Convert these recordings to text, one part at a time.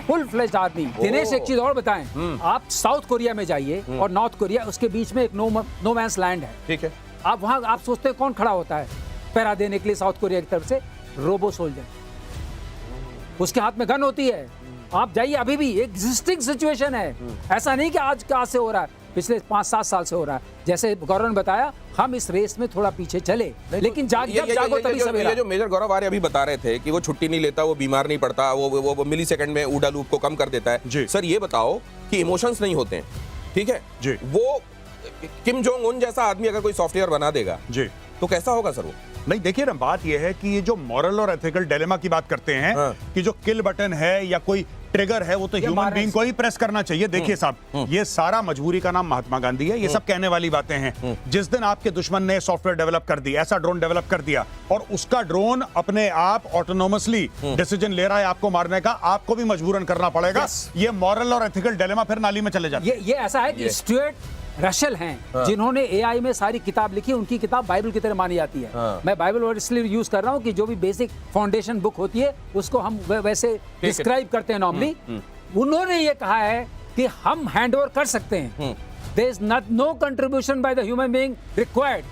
Full fledged army. Dinesh एक चीज और बताएं, आप साउथ कोरिया में जाइए और नॉर्थ कोरिया, उसके बीच में एक नो मैंस लैंड है, ठीक है। आप वहां आप सोचते हैं कौन खड़ा होता है पैरा देने के लिए साउथ कोरिया की तरफ से? रोबो सोल्जर, उसके हाथ में गन होती है। आप जाइए, अभी भी एग्जिस्टिंग सिचुएशन है, ऐसा नहीं कि आज से हो रहा है, पिछले 5-7 साल से हो रहा है। जैसे गौरव ने बताया, हम इस रेस में थोड़ा पीछे चले, लेकिन जागो तभी सवेरा। ये जो मेजर गौरव आर्य अभी बता रहे थे कि वो छुट्टी नहीं लेता, वो बीमार नहीं पड़ता, वो मिली सेकंड में ऊडा लूप को कम कर देता है। सर ये बताओ कि इमोशंस नहीं होते हैं, ठीक है जी, वो किम जोंग उन जैसा आदमी अगर कोई सॉफ्टवेयर बना देगा जी, तो कैसा होगा सर वो? नहीं, देखिए ना, बात यह है कि ये जो मॉरल और एथिकल डिलेमा की बात करते हैं, कि जो किल बटन है या कोई ट्रिगर है, वो तो ह्यूमन बीइंग को ही प्रेस करना चाहिए। देखिए साहब, ये सारा मजबूरी का नाम महात्मा गांधी है। ये सब कहने वाली बातें हैं। जिस दिन आपके दुश्मन ने सॉफ्टवेयर डेवलप कर दी, ऐसा ड्रोन डेवलप कर दिया, और उसका ड्रोन अपने आप ऑटोनोमसली डिसीजन ले रहा है आपको मारने का, आपको भी मजबूरन करना पड़ेगा। ये मॉरल और एथिकल डिलेमा फिर नाली में चले जाते हैं। ये ऐसा है कि स्टुअर्ट रशल हैं, जिन्होंने एआई में सारी किताब लिखी, उनकी किताब बाइबल की तरह मानी जाती है। मैं बाइबल वर्ड इसलिए यूज कर रहा हूँ कि जो भी बेसिक फाउंडेशन बुक होती है उसको हम वैसे डिस्क्राइब करते हैं नॉर्मली। उन्होंने ये कहा है कि हम हैंडओवर कर सकते हैं, there is no contribution by the human being required,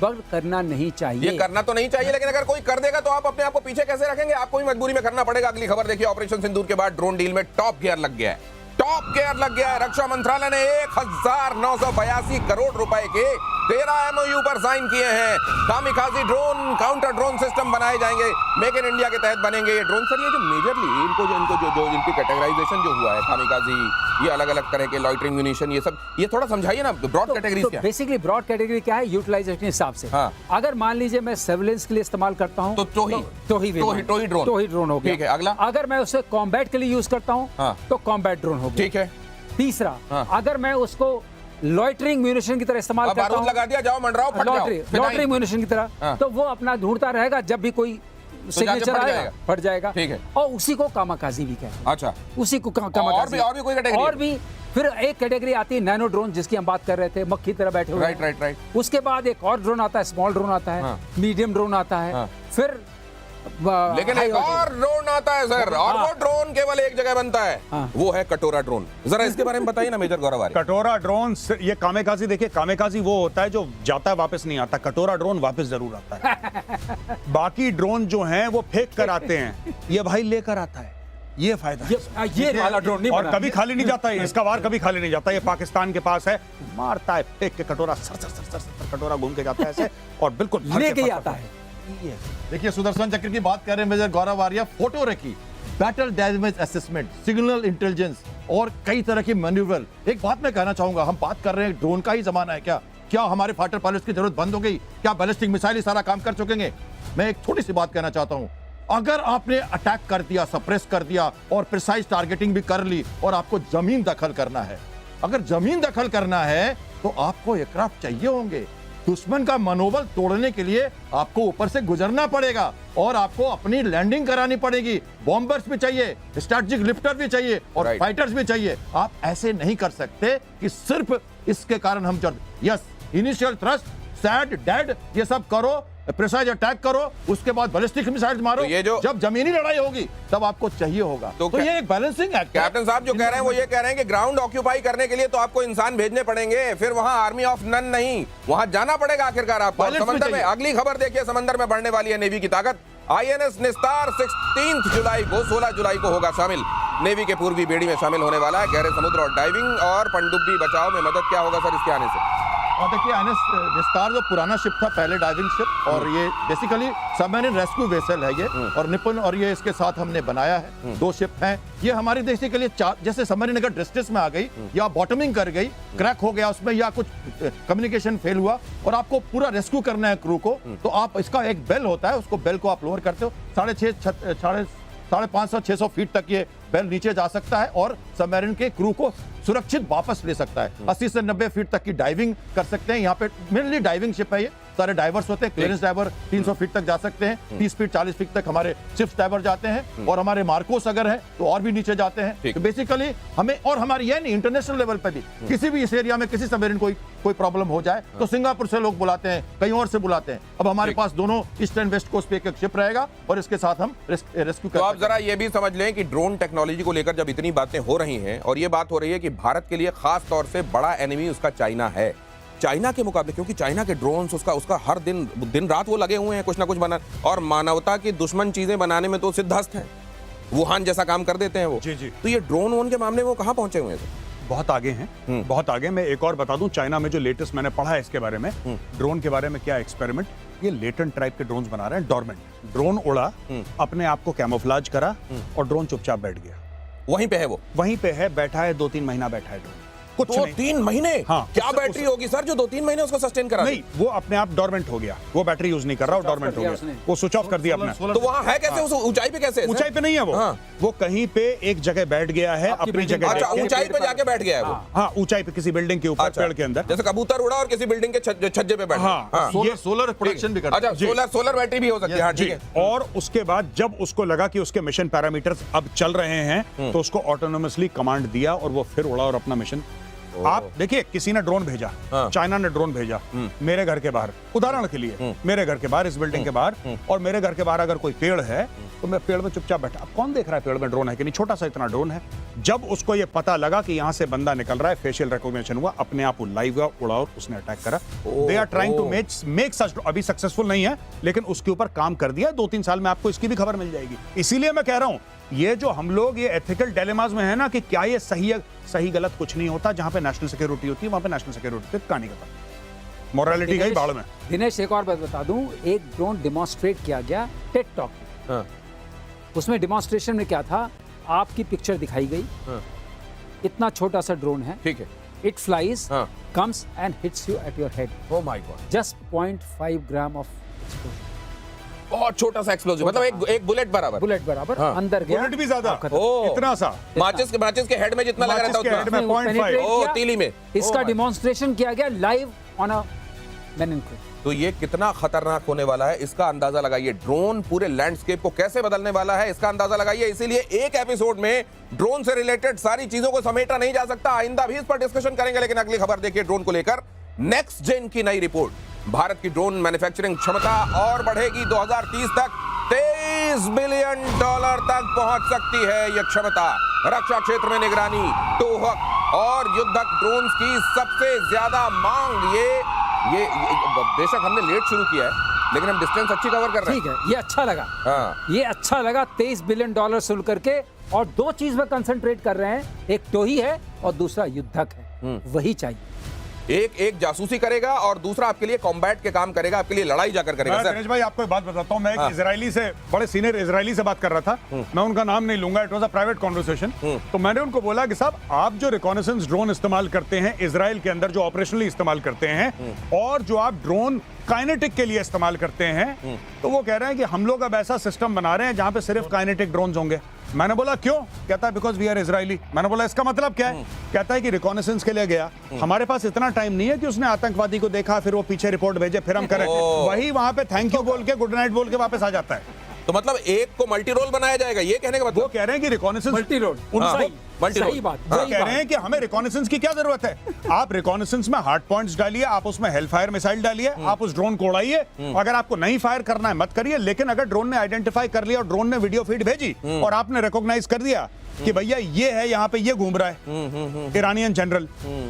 पर करना नहीं चाहिए। ये करना तो नहीं चाहिए, लेकिन अगर कोई कर देगा तो आप अपने आप को पीछे कैसे रखेंगे? आपको भी मजबूरी में करना पड़ेगा। अगली खबर देखिए, ऑपरेशन सिंदूर के बाद ड्रोन डील में टॉप गियर लग गया है। टॉप गियर लग गया है। रक्षा मंत्रालय ने 1982 करोड़ रुपए के 13 एमओयू पर साइन किए हैं। Kamikaze drone, counter drone system बनाए जाएंगे, मेक इन इंडिया के तहत बनेंगे ये ड्रोन। सर ये जो मेजरली इनकी कैटेगराइजेशन जो हुआ है, कामिकाजी, ये अलग अलग तरह के लॉइटरिंग म्यूनिशन, ये सब, ये थोड़ा समझाइए ना, ब्रॉड कैटेगरी क्या है? बेसिकली ब्रॉड कैटेगरी क्या है, यूटिलाइजेशन के हिसाब से। अगर मान लीजिए मैं सर्विलेंस के लिए इस्तेमाल करता हूँ तो ही ड्रोन हो गया। ठीक है, अगला, अगर मैं उसे कॉम्बैट के लिए यूज करता हूँ तो कॉम्बैट ड्रोन हो गया। ठीक है। तीसरा, अगर मैं उसको लॉइटरिंग म्यूनिशन की तरह इस्तेमाल करता हूं, लगा दिया, जाओ मंडराओ, फट जाओ, लॉइटरिंग म्यूनिशन की तरह, तो वो अपना ढूंढता रहेगा, जब भी कोई सिग्नेचर आएगा फट जाएगा। ठीक है। और उसी को कामाकाजी भी कहते हैं। अच्छा, उसी को कामाकाजी। और भी कोई कैटेगरी? और भी फिर एक कैटेगरी आती है नैनो ड्रोन, जिसकी हम बात कर रहे थे, मक्खी तरह बैठे हुए। राइट। उसके बाद एक और ड्रोन आता है, स्मॉल ड्रोन आता है, मीडियम ड्रोन आता है, फिर लेकिन एक और ड्रोन आता है सर, और वो ड्रोन केवल एक जगह बनता है, वो है कटोरा ड्रोन। जरा इसके बारे में बताइए ना मेजर गौरव आर्य। कटोरा ड्रोन, ये कामेकाजी, देखिए कामेकाजी वो होता है जो जाता है वापस नहीं आता, कटोरा ड्रोन वापस जरूर आता है। बाकी ड्रोन जो हैं वो फेंक कर आते हैं, ये भाई लेकर आता है, ये फायदा। ये वाला ड्रोन नहीं, और कभी खाली नहीं जाता है, इसका वार कभी खाली नहीं जाता। ये पाकिस्तान के पास है, मारता है, फेंक के कटोरा सर कटोरा घूम के जाता है ऐसे, और बिल्कुल लेके आता है। देखिए, सुदर्शन चक्र की बात कर रहे हैं मेजर गौरव आर्य, फोटो रखी, battle damage assessment, signal intelligence और कई तरह की मैन्यूवर। एक बात मैं कहना चाहूंगा, हम बात कर रहे हैं ड्रोन का ही जमाना है क्या हमारे फाइटर पायलट्स की जरूरत बंद हो गई? क्या बैलिस्टिक मिसाइल ही सारा काम कर चुकेंगे? मैं एक छोटी सी बात कहना चाहता हूं, अगर आपने अटैक कर दिया, सप्रेस कर दिया और प्रिसाइज टारगेटिंग भी कर ली, और आपको जमीन दखल करना है, अगर जमीन दखल करना है तो आपको एयरक्राफ्ट चाहिए होंगे। दुश्मन का मनोबल तोड़ने के लिए आपको ऊपर से गुजरना पड़ेगा और आपको अपनी लैंडिंग करानी पड़ेगी। बॉम्बर्स भी चाहिए, स्ट्रैटेजिक लिफ्टर भी चाहिए और फाइटर्स भी चाहिए। आप ऐसे नहीं कर सकते कि सिर्फ इसके कारण हम yes, initial thrust, sad, dead, ये सब करो, प्रिसाइज अटैक करो, उसके बाद बैलिस्टिक मिसाइल मारो। तो ये जो जब जमीनी लड़ाई होगी तब आपको चाहिए होगा। तो ये एक बैलेंसिंग एक्ट। कैप्टन साहब जो कह रहे हैं वो ये कह रहे हैं कि ग्राउंड ऑक्यूपाई करने के लिए तो आपको इंसान भेजने पड़ेंगे, फिर वहां आर्मी ऑफ नन नहीं, वहां जाना पड़ेगा आखिरकार आपको समंदर में। अगली खबर देखिए, समंदर में बढ़ने वाली है नेवी की ताकत। आईएनएस निस्तार 16 जुलाई को 16 जुलाई को होगा शामिल। नेवी के पूर्वी बेड़ी में शामिल होने वाला है। गहरे समुद्र और डाइविंग और पनडुब्बी बचाव में मदद क्या होगा सर इसके आने से? और देखिए, आईएनएस निस्तार जो पुराना शिप था, पहले डाइविंग शिप, और ये बेसिकली सबमरीन रेस्क्यू वेसल है ये, और निपुण, और ये इसके साथ हमने बनाया है। 2 शिप हैं ये हमारी देश के लिए। जैसे सबमरीन अगर डिस्ट्रेस में आ गई या बॉटमिंग कर गई, क्रैक हो गया उसमें, या कुछ कम्युनिकेशन फेल हुआ और आपको पूरा रेस्क्यू करना है क्रू को, तो आप, इसका एक बेल होता है, उसको बेल को आप लोअर करते हो, 550-600 फीट तक ये बेल नीचे जा सकता है और सबमरीन के क्रू को सुरक्षित वापस ले सकता है। 80 से 90 फीट तक की डाइविंग कर सकते हैं। यहाँ पे मेनली डाइविंग शिप है ये, सारे डाइवर्स होते हैं, क्लियरेंस डाइवर 300 फीट तक जा सकते हैं, 30 फीट 40 फीट तक हमारे शिफ्ट डाइवर जाते हैं, और हमारे मार्कोस अगर है तो और भी नीचे जाते हैं। तो बेसिकली हमें, और हमारी ये नहीं, इंटरनेशनल लेवल पे भी किसी भी इस एरिया में किसी सबमरीन कोई प्रॉब्लम हो जाए तो सिंगापुर से लोग बुलाते हैं, कहीं और से बुलाते हैं। अब हमारे पास दोनों ईस्ट एंड वेस्ट कोस्ट पे एक शिप रहेगा और इसके साथ हम रेस्क्यू तो आप जरा ये भी समझ लें कि ड्रोन टेक्नोलॉजी को लेकर जब इतनी बातें हो रही हैं, और ये बात हो रही है कि भारत के लिए खास तौर से बड़ा एनिमी उसका चाइना है, चाइना के मुकाबले, क्योंकि चाइना के ड्रोन्स उसका हर दिन रात वो लगे हुए हैं कुछ ना कुछ बना, और मानवता की दुश्मन चीजें बनाने में तो सिद्धहस्त हैं, वुहान जैसा काम कर देते हैं वो। जी जी। तो ये ड्रोन वोन के मामले में वो कहां पहुंचे हुए हैं? बहुत आगे हैं, बहुत आगे। मैं एक और बता दूं, चाइना में जो लेटेस्ट मैंने पढ़ा है इसके बारे में, ड्रोन के बारे में क्या एक्सपेरिमेंट, ये लेटेंट टाइप के ड्रोन्स बना रहे हैं, डॉर्मेंट ड्रोन उड़ा, अपने आप को कैमोफ्लेज करा और ड्रोन चुपचाप बैठ गया। वहीं पे है वो, वहीं पे है, बैठा है, 2-3 महीना बैठा है ड्रोन, कुछ नहीं। 2-3 महीने? हाँ, क्या बैटरी होगी सर जो 2-3 महीने उसको सस्टेन करा? नहीं, वो अपने आप डॉर्मेंट हो गया, वो बैटरी यूज नहीं कर रहा, डॉर्मेंट हो गया, वो स्विच ऑफ कर दिया अपने। तो वहां है कैसे? उस ऊंचाई पे कैसे? ऊंचाई पे नहीं है वो, वो कहीं पे एक जगह बैठ गया है, अपनी जगह। अच्छा, ऊंचाई पे जाके बैठ गया है वो? हाँ, ऊंचाई पे किसी बिल्डिंग के ऊपर, पेड़ के अंदर, जैसे कबूतर उड़ा और किसी बिल्डिंग के छज्जे पे बैठा। हाँ, ये सोलर प्रोडक्शन भी करता है। अच्छा, सोलर बैटरी भी हो सकती है। हाँ, ठीक है। और उसके बाद जब उसको लगा कि उसके मिशन पैरामीटर्स अब चल रहे हैं, तो उसको ऑटोनोमसली कमांड दिया और वो फिर उड़ा और अपना मिशन। आप देखिए, किसी ने ड्रोन भेजा, चाइना ने ड्रोन भेजा मेरे घर के बाहर, उदाहरण के लिए मेरे घर के बाहर, इस बिल्डिंग के बाहर, और मेरे घर के बाहर अगर कोई पेड़ है तो मैं पेड़ में चुपचाप बैठा, अब कौन देख रहा है पेड़ में ड्रोन है कि नहीं, छोटा सा इतना ड्रोन है। जब उसको ये पता लगा कि यहां से बंदा निकल रहा है, फेशियल रिकॉग्निशन हुआ, अपने आप वो लाइव उड़ा और उसने अटैक करा। They are trying to make such, अभी सक्सेसफुल नहीं है लेकिन उसके ऊपर काम कर दिया। 2-3 साल में आपको इसकी भी खबर मिल जाएगी। इसीलिए मैं कह रहा हूं, ये जो हम लोग ये एथिकल डिलेमास में है ना, कि क्या ये सही गलत कुछ नहीं होता, जहां पे नेशनल सिक्योरिटी होती है वहां पे नेशनल सिक्योरिटी पे कहानी खत्म, मोरालिटी गई बाढ़ में। दिनेश, एक और बात बता दूं, एक ड्रोन डिमॉन्स्ट्रेट किया गया टेड टॉक में। उसमें डिमॉन्स्ट्रेशन में क्या था, आपकी पिक्चर दिखाई गई, इतना छोटा सा ड्रोन है, ठीक है, it flies, comes and hits you at your head, oh my God, just 0.5 gram of explosion, बहुत छोटा सा एक्सप्लोजिव, मतलब एक बुलेट बराबर, अंदर गया, बुलेट भी ज्यादा, इतना सा, माचिस के हेड में जितना लगा रहता है उतना, 0.5 तीली में। इसका डिमॉन्स्ट्रेशन किया गया लाइव ऑन अ मैन। तो ये कितना खतरनाक होने वाला है इसका अंदाजा लगाइए, ड्रोन पूरे लैंडस्केप को कैसे बदलने वाला है इसका अंदाजा लगाइए। इसीलिए एक एपिसोड में ड्रोन से रिलेटेड सारी चीजों को समेटा नहीं जा सकता, आइंदा भी इस पर डिस्कशन करेंगे। लेकिन अगली खबर देखिए ड्रोन को लेकर, नेक्स्ट जेन की नई रिपोर्ट, भारत की ड्रोन मैन्युफैक्चरिंग क्षमता और बढ़ेगी, 2030 तक $23 बिलियन तक पहुंच सकती है यह क्षमता। रक्षा क्षेत्र में निगरानी, टोहक और युद्धक ड्रोन्स की सबसे ज्यादा मांग। ये बेशक हमने लेट शुरू किया है लेकिन हम डिस्टेंस अच्छी कवर कर रहे हैं। ठीक है, ये अच्छा लगा। ये अच्छा लगा, $23 बिलियन सुन करके, और 2 चीज में कंसंट्रेट कर रहे हैं, एक टोही है और दूसरा युद्धक है, वही चाहिए। एक जासूसी करेगा और दूसरा आपके लिए कॉम्बैट के काम करेगा, आपके लिए लड़ाई जाकर करेगा। दिनेश भाई, आपको एक बात बताता हूं, मैं एक इजरायली से, बड़े सीनियर इजरायली से बात कर रहा था, मैं उनका नाम नहीं लूंगा, it was a private conversation. तो मैंने उनको बोला कि साहब, आप जो रिकॉनेसेंस ड्रोन इस्तेमाल करते हैं इजराइल के अंदर, जो ऑपरेशनली इस्तेमाल करते हैं, और जो आप ड्रोन काइनेटिक के लिए इस्तेमाल करते हैं, तो वो कह रहे हैं कि हम लोग अब ऐसा सिस्टम बना रहे हैं जहां पे सिर्फ काइनेटिक ड्रोन्स होंगे। मैंने बोला क्यों? कहता है बिकॉज वी आर इजरायली। मैंने बोला इसका मतलब क्या है? कहता है कि रिकॉनेसेंस के लिए गया, हमारे पास इतना टाइम नहीं है कि उसने आतंकवादी को देखा फिर वो पीछे रिपोर्ट भेजे फिर हम करें, वही वहां पे थैंक यू बोल के गुड नाइट बोल के वापस आ जाता है। तो मतलब एक को मल्टी रोल बनाया जाएगा, ये कहने का मतलब? वो कह रहे हैं कि रिकॉनेसेंस मल्टी रोल, सही बात, वो कह रहे हैं कि हमें रिकॉनेसेंस की क्या जरूरत है? आप रिकॉनेसेंस में हार्ड पॉइंट्स डालिए, आप उसमें हेल फायर मिसाइल डालिए, आप उस ड्रोन को उड़ाइए, अगर आपको नहीं फायर करना है मत करिए, लेकिन अगर ड्रोन ने आइडेंटिफाई कर लिया और ड्रोन ने वीडियो फीड भेजी और आपने रिकॉग्नाइज कर दिया कि भैया ये है, यहाँ पे ये घूम रहा है ईरानियन जनरल,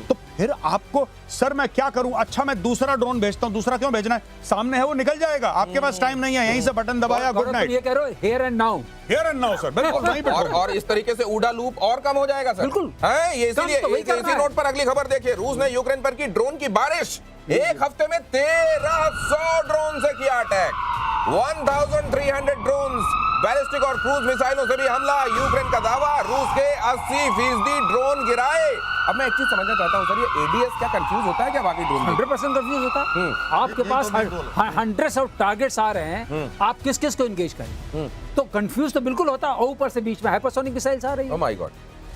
तो फिर आपको, सर मैं क्या करूं, अच्छा मैं दूसरा ड्रोन भेजता हूं, दूसरा क्यों भेजना है, सामने है वो निकल जाएगा, आपके पास टाइम नहीं है, यहीं से बटन दबाया, गुड नाइट। ये कह रहे हो here and now, here and now sir, बिल्कुल वहीं पे। और इस तरीके से ऊडा लूप और कम हो जाएगा सर, बिल्कुल है ये। इसीलिए इसी नोट पर अगली खबर देखिए, रूस ने यूक्रेन पर की ड्रोन की बारिश, एक हफ्ते में 1300 ड्रोन से किया अटैक, 1300 ड्रोन बैलिस्टिक और क्रूज मिसाइलों से भी हमला, यूक्रेन का दावा, रूस के 80% ड्रोन गिराए। अब मैं एक चीज समझना चाहता हूं सर, ये एडीएस क्या कंफ्यूज होता है क्या वाकई ड्रोन? 100% कंफ्यूज होता है। आपके पास हंड्रेड्स ऑफ टारगेट्स आ रहे हैं, आप किस किस को एंगेज करें, तो कंफ्यूज तो बिल्कुल होता है, और ऊपर से बीच में हाइपरसोनिक मिसाइल्स आ रही है। Oh my God.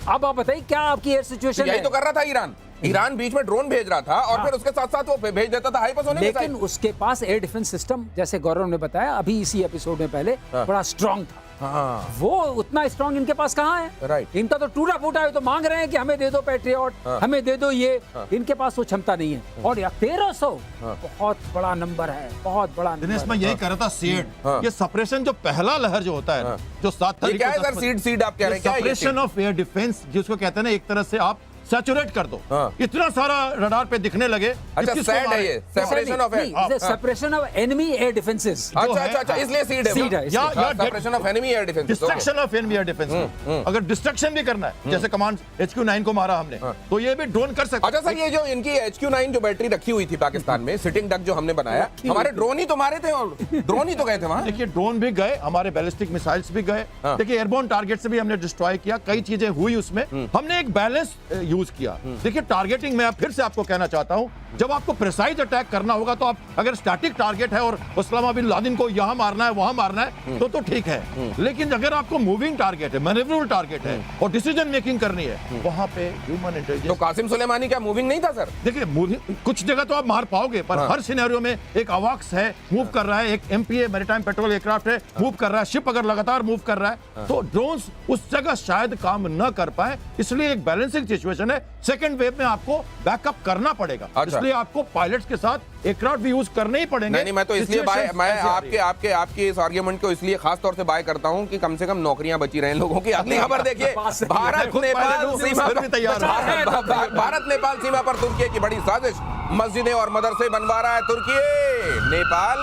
अब आप बताइए क्या आपकी एयर सिचुएशन? यही तो कर रहा था ईरान, ईरान बीच में ड्रोन भेज रहा था और फिर उसके साथ साथ वो भेज देता था हाइपरसोनिक लेकिन मिसाइल। उसके पास एयर डिफेंस सिस्टम, जैसे गौरव ने बताया अभी इसी एपिसोड में पहले, बड़ा स्ट्रांग था। हाँ। वो उतना स्ट्रांग इनके पास कहाँ है? राइट। इनका तो टूटा फूटा है, तो मांग रहे हैं कि हमें दे दो पैट्रियट, हमें दे दो ये। इनके पास वो क्षमता नहीं है। और 1300 बहुत बड़ा नंबर है, बहुत बड़ा दिनेश, नंबर मैं यही कह रहा था, सीड ये सपरेशन, जो पहला लहर जो होता है ना, जो 7 ये क्या है सर? सीड आप कह रहे हैं क्या? सपरेशन ऑफ एयर डिफेंस, जिसको कहते हैं ना, एक तरह से आप सैचुरेट कर दो। इतना सारा रडार पे दिखने लगे। अच्छा, सैड है ये separation of separation of enemy air defences. अच्छा, इसलिए सीड है या separation of enemy air defence, destruction of enemy air defence. अगर डिस्ट्रक्शन भी करना है, जैसे कमांड HQ-9 को मारा हमने, तो ये भी ड्रोन कर सकता है। अच्छा सर, ये जो इनकी HQ-9 जो बैटरी रखी हुई थी पाकिस्तान में, सिटिंग डक जो हमने बनाया, हमारे ड्रोन ही तो मारे थे और ड्रोन ही तो गए थे वहां। देखिए, ड्रोन भी गए, हमारे बैलिस्टिक मिसाइल्स भी गए। देखिए, एयरबोर्न टारगेट से भी हमने डिस्ट्रॉय किया, कई चीजें हुई उसमें। हमने एक बैलेंस यूज किया। देखिए, टारगेटिंग में फिर से आपको कहना चाहता हूं, जब आपको प्रिसाइज अटैक करना होगा, तो आप अगर स्टैटिक टारगेट है और उस्मामा बिन लादेन को यहां मारना है, वहां मारना है, तो ठीक है। लेकिन अगर आपको मूविंग टारगेट है, मैनेवरेबल टारगेट है और डिसीजन मेकिंग करनी है, वहां पे ह्यूमन इंटेलिजेंस। तो कासिम सुलेमानी क्या मूविंग नहीं था सर? देखिए, कुछ जगह तो आप मार पाओगे, पर हर सिनेरियो में एक अवॉक्स है, मूव कर रहा है, एक MPA मैरीटाइम पेट्रोल एयरक्राफ्ट है, मूव कर रहा है, शिप अगर लगातार मूव कर रहा है, तो ड्रोन्स उस जगह शायद काम न कर पाए। इसलिए एक बैलेंसिंग सिचुएशन है। सेकंड वेव में आपको बैकअप करना पड़ेगा। अच्छा। इसलिए आपको पायलट्स के साथ एयरक्राफ्ट भी यूज करने ही पड़ेंगे। नहीं, मैं तो इसलिए मैं आपके इस आर्गुमेंट को इसलिए खास तौर से बाय करता हूं कि कम से कम नौकरियां बची रहे लोगों की। अगली खबर देखिए, भारत नेपाल सीमा पर तुर्की की बड़ी साजिश, मस्जिदें और मदरसे बनवा रहा है तुर्की। नेपाल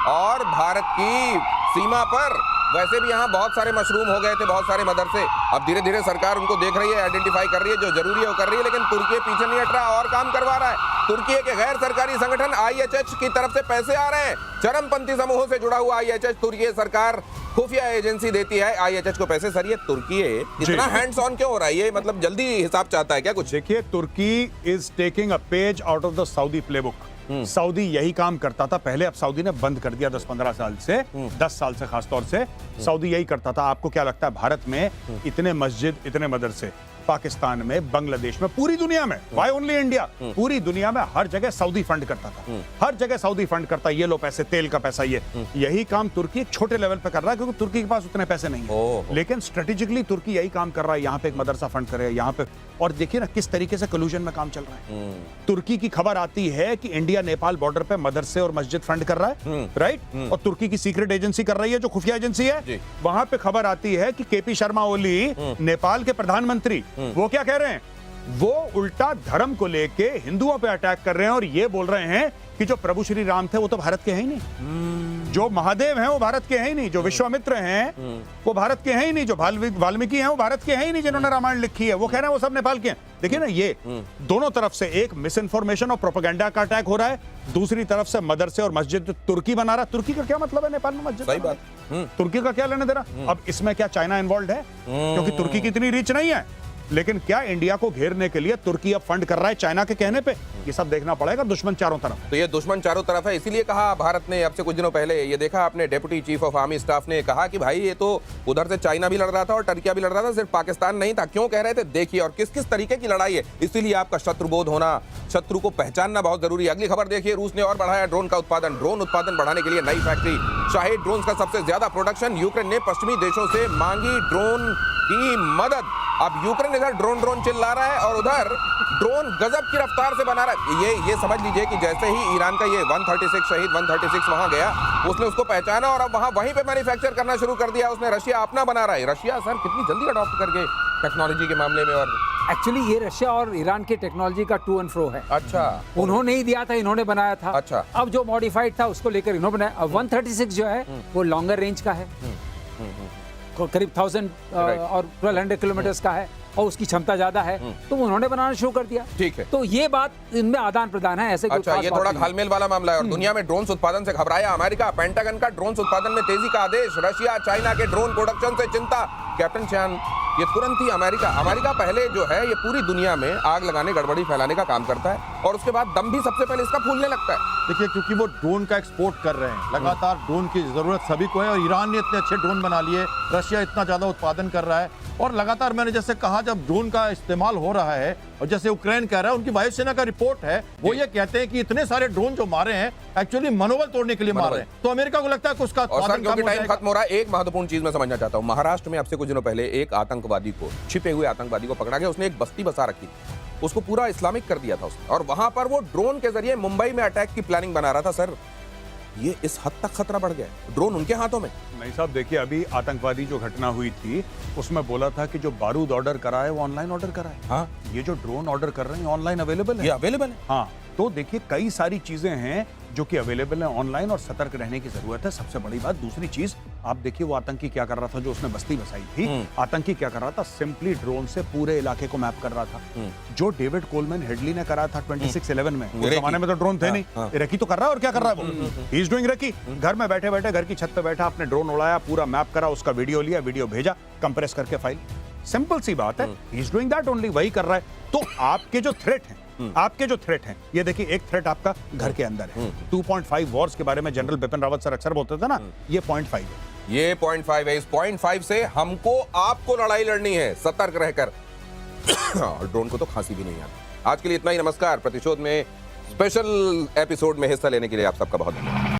और भारत की सीमा पर वैसे भी यहाँ बहुत सारे मशरूम हो गए थे, बहुत सारे मदरसे। अब धीरे धीरे सरकार उनको देख रही है, आइडेंटिफाई कर रही है, जो जरूरी है वो कर रही है, लेकिन तुर्की पीछे नहीं हट रहा और काम करवा रहा है। तुर्की के गैर सरकारी संगठन IHH की तरफ से पैसे आ रहे हैं। चरमपंथी समूहों से जुड़ा हुआ IHH, तुर्की सरकार खुफिया एजेंसी देती है IHH को पैसे। सर, ये तुर्की इतना हैंड्स ऑन क्यों हो रहा है? ये मतलब जल्दी हिसाब चाहता है क्या कुछ? देखिए, Turkey is taking a page out of the Saudi playbook. Saudi यही काम करता था पहले, अब सऊदी ने बंद कर दिया 10-15 साल से, 10 साल से खासतौर से सऊदी यही करता था। आपको क्या लगता है, भारत में इतने मस्जिद, इतने मदरसे, पाकिस्तान में, बांग्लादेश में, पूरी दुनिया में, वाई ओनली इंडिया, पूरी दुनिया में हर जगह सऊदी फंड करता था। हर जगह सऊदी फंड करता, ये लो पैसे, तेल का पैसा, ये यही काम तुर्की एक छोटे लेवल पे कर रहा है, क्योंकि तुर्की के पास उतने पैसे नहीं है। लेकिन स्ट्रेटेजिकली तुर्की यही काम कर रहा है, यहाँ पे एक मदरसा फंड करे, यहाँ पे। और देखिए ना किस तरीके से कलूजन में काम चल रहा है। तुर्की की खबर आती है कि इंडिया नेपाल बॉर्डर पे मदरसे और मस्जिद फंड कर रहा है, राइट, और तुर्की की सीक्रेट एजेंसी कर रही है, जो खुफिया एजेंसी है। वहां पे खबर आती है कि KP शर्मा ओली, नेपाल के प्रधानमंत्री, वो क्या कह रहे हैं, वो उल्टा धर्म को लेके हिंदुओं पे अटैक कर रहे हैं और ये बोल रहे हैं कि जो प्रभु श्री राम थे वो तो भारत के हैं ही नहीं, जो महादेव हैं वो भारत के हैं ही नहीं, जो विश्वामित्र हैं वो भारत के हैं ही नहीं, जो वाल्मीकि हैं वो भारत के हैं ही नहीं, जिन्होंने रामायण लिखी है, वो कह रहे हैं वो सब नेपाल के हैं। देखिए ना, ये दोनों तरफ से एक मिस इन्फॉर्मेशन और प्रोपेगेंडा का अटैक हो रहा है, दूसरी तरफ से मदरसे और मस्जिद तुर्की बना रहा है। तुर्की का क्या मतलब है नेपाल में मस्जिद? सही बात। तुर्की का क्या लेने देना? अब इसमें क्या चाइना इन्वॉल्व है? क्योंकि तुर्की की इतनी रीच नहीं है। लेकिन क्या इंडिया को घेरने के लिए तुर्की अब फंड कर रहा है चाइना के कहने पे? ये सब देखना पड़ेगा। दुश्मन चारों तरफ। तो ये दुश्मन चारों तरफ है, इसीलिए कहा भारत ने अब से कुछ दिनों पहले, ये देखा आपने, deputy chief of army staff ने कहा कि भाई ये तो उधर से चाइना भी लड़ रहा था और टर्किया भी लड़ रहा था, सिर्फ पाकिस्तान नहीं था। क्यों कह रहे थे? देखिए, और किस किस तरीके की लड़ाई है। इसीलिए आपका शत्रुबोध होना, शत्रु को पहचानना बहुत जरूरी है। अगली खबर देखिए, रूस ने और बढ़ाया ड्रोन का उत्पादन। ड्रोन उत्पादन बढ़ाने के लिए नई फैक्ट्री। शाहिद ड्रोन का सबसे ज्यादा प्रोडक्शन। यूक्रेन ने पश्चिमी देशों से मांगी ड्रोन की मदद। अब यूक्रेन इधर ड्रोन चिल्ला रहा है और उधर ड्रोन गजब की रफ्तार से बना रहा है। ये समझ लीजिए कि जैसे ही ईरान का ये 136 शहीद 136 वहां गया, उसने उसको पहचाना और अब वहीं पे मैन्युफैक्चर करना शुरू कर दिया उसने। रशिया अपना बना रहा है। रशिया सर कितनी जल्दी अडॉप्ट करके टेक्नोलॉजी के मामले में। और एक्चुअली ये रशिया और ईरान की टेक्नोलॉजी का टू एंड फ्रो है। अच्छा, उन्होंने ही दिया था, इन्होंने बनाया था। अच्छा, अब जो मॉडिफाइड था उसको लेकर इन्होंने बनाया। अब 136 जो है वो लॉन्गर रेंज का है, करीब 1000 और 1200 किलोमीटर का है और उसकी क्षमता ज्यादा है, तो उन्होंने बनाना शुरू कर दिया। ठीक है, तो ये बात इनमें आदान प्रदान है। ऐसे अच्छा, ये थोड़ा घालमेल वाला मामला है। और दुनिया में ड्रोन उत्पादन से घबराया अमेरिका। पेंटागन का ड्रोन उत्पादन में तेजी का आदेश। रशिया चाइना के ड्रोन प्रोडक्शन से चिंता। कैप्टन चैन, ये तुरंत ही अमेरिका पहले जो है ये पूरी दुनिया में आग लगाने, गड़बड़ी फैलाने का काम करता है और उसके बाद दम भी सबसे पहले इसका फूलने लगता है। देखिए क्योंकि वो ड्रोन का एक्सपोर्ट कर रहे हैं, लगातार ड्रोन की जरूरत सभी को है और ईरान ने इतने अच्छे ड्रोन बना लिए, रशिया इतना ज्यादा उत्पादन कर रहा है और लगातार मैंने जैसे कहा जब ड्रोन का इस्तेमाल हो रहा है और जैसे यूक्रेन कह रहा है, उनकी वायुसेना का रिपोर्ट है, वो ये कहते हैं कि इतने सारे ड्रोन जो मारे हैं एक्चुअली मनोबल तोड़ने के लिए मार रहे हैं। तो अमेरिका को लगता है कि उसका और सर क्योंकि टाइम खत्म हो रहा है, एक महत्वपूर्ण चीज मैं समझना चाहता हूं। महाराष्ट्र में अब से कुछ दिनों पहले एक आतंकवादी को, छिपे हुए आतंकवादी को पकड़ा गया, उसने एक बस्ती बसा रखी, उसको पूरा इस्लामिक कर दिया था उसने, और वहां पर वो ड्रोन के जरिए मुंबई में अटैक की प्लानिंग बना रहा था। सर ये इस हद तक खतरा बढ़ गया है, ड्रोन उनके हाथों में। नहीं साहब, देखिए अभी आतंकवादी जो घटना हुई थी उसमें बोला था कि जो बारूद ऑर्डर करा है वो ऑनलाइन ऑर्डर करा है। हाँ, ये जो ड्रोन ऑर्डर कर रहे हैं ऑनलाइन अवेलेबल है, ये अवेलेबल है। हाँ, तो देखिए कई सारी चीजें हैं जो कि अवेलेबल है ऑनलाइन और सतर्क रहने की जरूरत है। सबसे बड़ी बात, दूसरी चीज आप देखिए वो आतंकी क्या कर रहा था जो उसने बस्ती बसाई थी। आतंकी क्या कर रहा था, सिंपली ड्रोन से पूरे इलाके को मैप कर रहा था। जो डेविड कोलमैन हेडली ने करा था 26/11 में, उस जमाने में तो ड्रोन थे नहीं, रेकी तो कर रहा है। और क्या कर रहा है वो, ही इज डूइंग रेकी। घर में बैठे बैठे घर की छत पे बैठा आपने ड्रोन उड़ाया, पूरा मैप करा, उसका वीडियो लिया, वीडियो भेजा, कंप्रेस करके फाइल। सिंपल सी बात है, he is doing that only, वही कर रहा है। तो आपके जो थ्रेट हैं, आपके जो थ्रेट हैं, ये देखिए एक थ्रेट आपका घर के अंदर है। 2.5 वॉर्स के बारे में जनरल बिपिन रावत सर अक्सर बोलते थे ना, ये 0.5 है। ये 0.5 है। इस 0.5 से हमको आपको लड़ाई लड़नी है सतर्क रहकर। और ड्रोन को तो खांसी भी नहीं आती। आज के लिए इतना ही, नमस्कार। प्रतिशोध में स्पेशल एपिसोड में हिस्सा लेने के लिए आप सबका बहुत धन्यवाद।